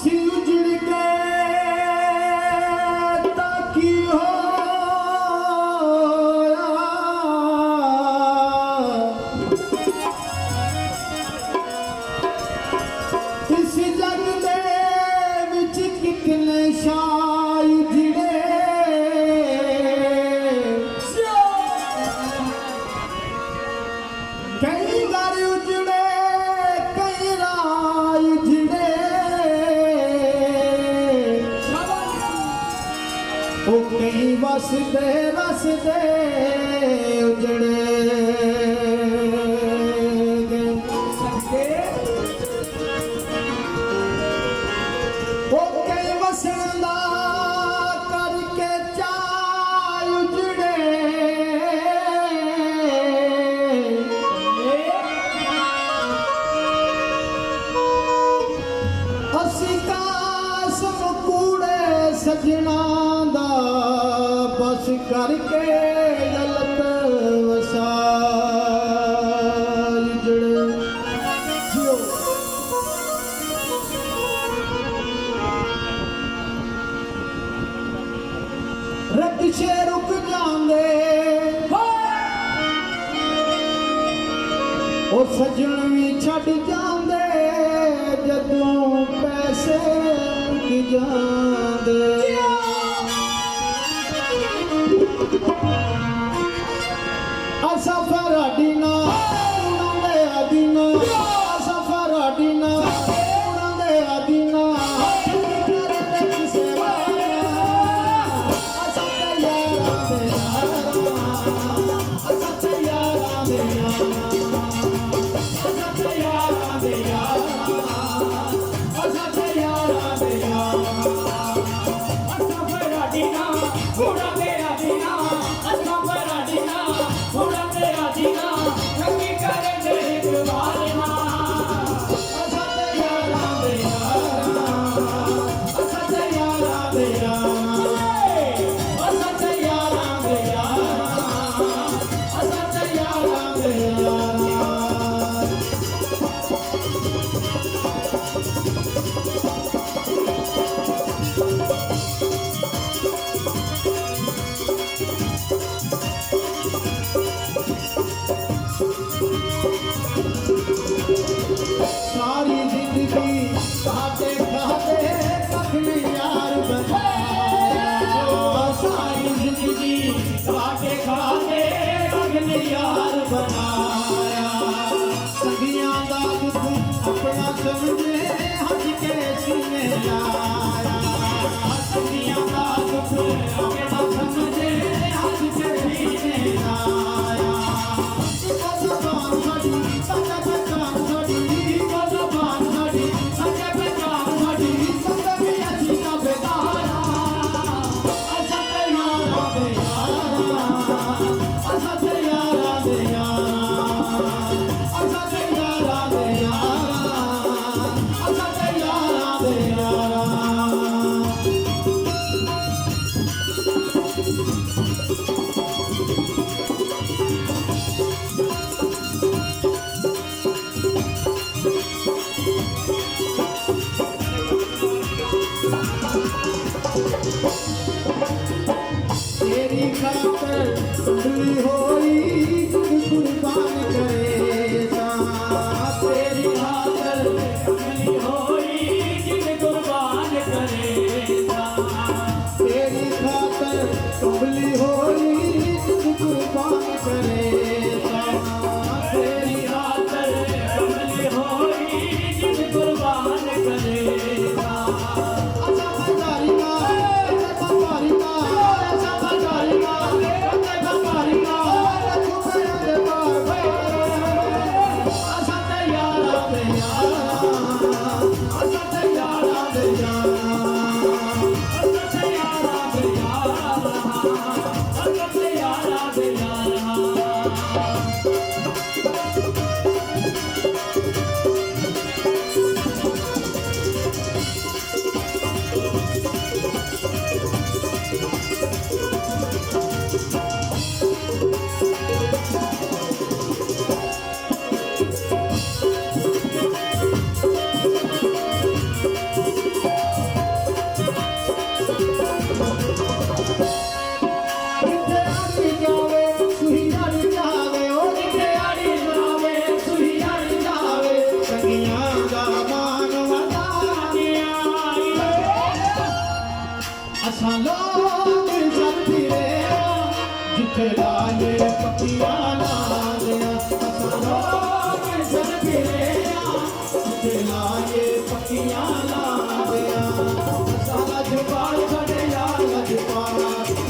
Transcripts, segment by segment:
असी उजड़ गए ताकि हो इस जग दे विच कितने शाह उजड़े कई घर उजड़े कई राह उजड़े ओ कई वसदे वसदे उजड़े ओ कई वसन दा करके चाह उजड़े असी कासम कूड़े सजना दा बस करके गलत वसा उजड़े रक्शे रुक जांदे ओ सजन भी छड़ जांदे जदों पैसे मुक जांदे असा फराडी ना उड़ांदे आदीना असा फराडी ना उड़ांदे आदीना सारी जिंदगी खाते खाते कखनी यार बनाया सारी जिंदगी खाते खाते कखनी यार बनाया सदियां दा दुख अपना समझे हज के सीने लाया सदियां दा दुख अपना समझे हज के सीने लाया तेरी खातर कुंडली होई कुर्बान करे तेरी खातर कुंडली होई कुर्बान करे तेरी खातर कुंडली होई कुर्बान करे तेरी खातर कुंडली होई कुर्बान करे असां लोग सब फिरे जिथे लाए पक्कियां लालियां असां लोग सब फिरे जिथे लाए पक्कियां लालियां असां लजपाल साडे यार लजपाल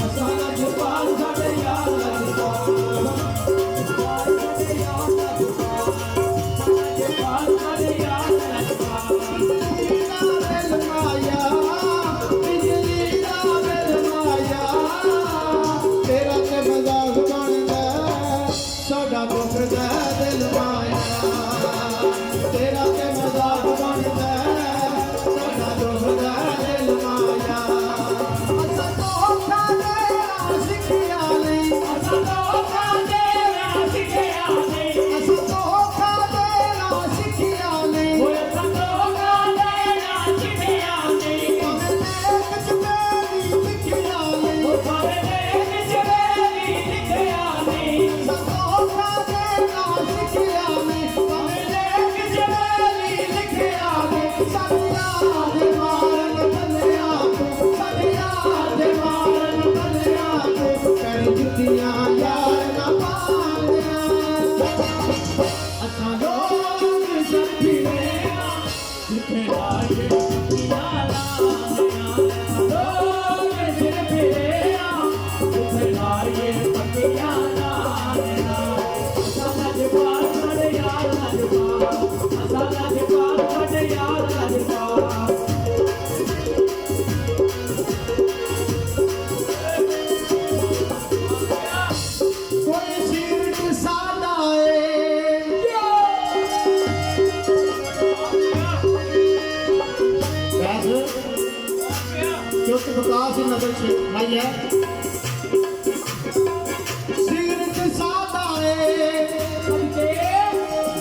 असां लजपाल साडे यार लजपाल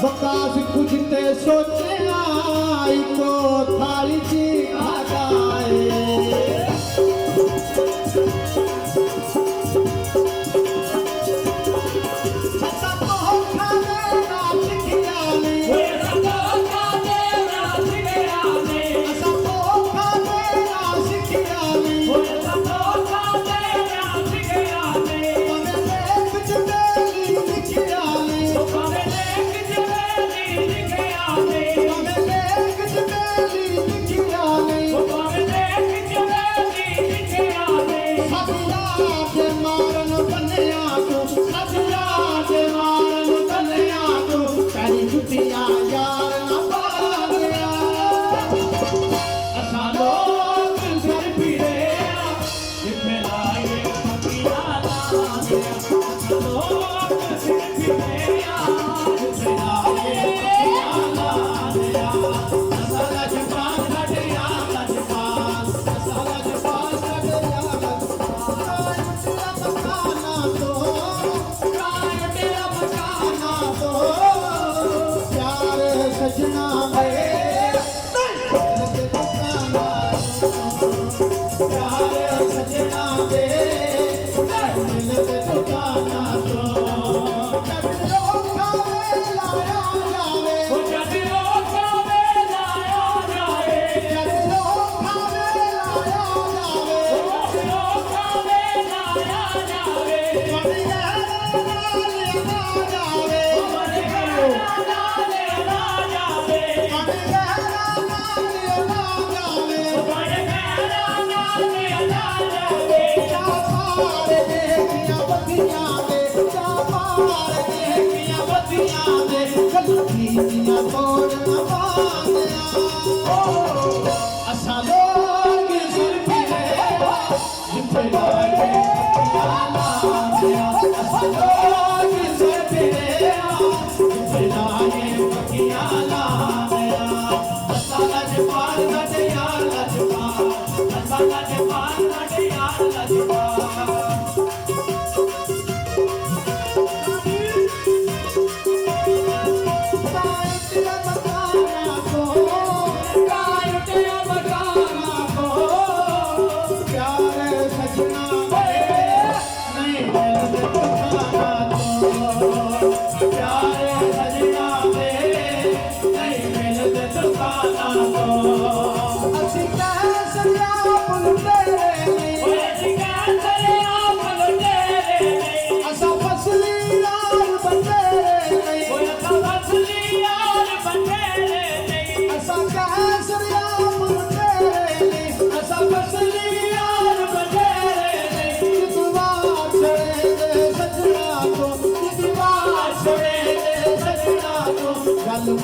बकास कुछ ते सोचे आई को थाली ची आगाए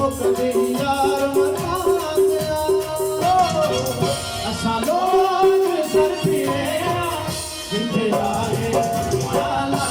कभी यार मनाया असा लोग सर फिरे जिंदे आए वाला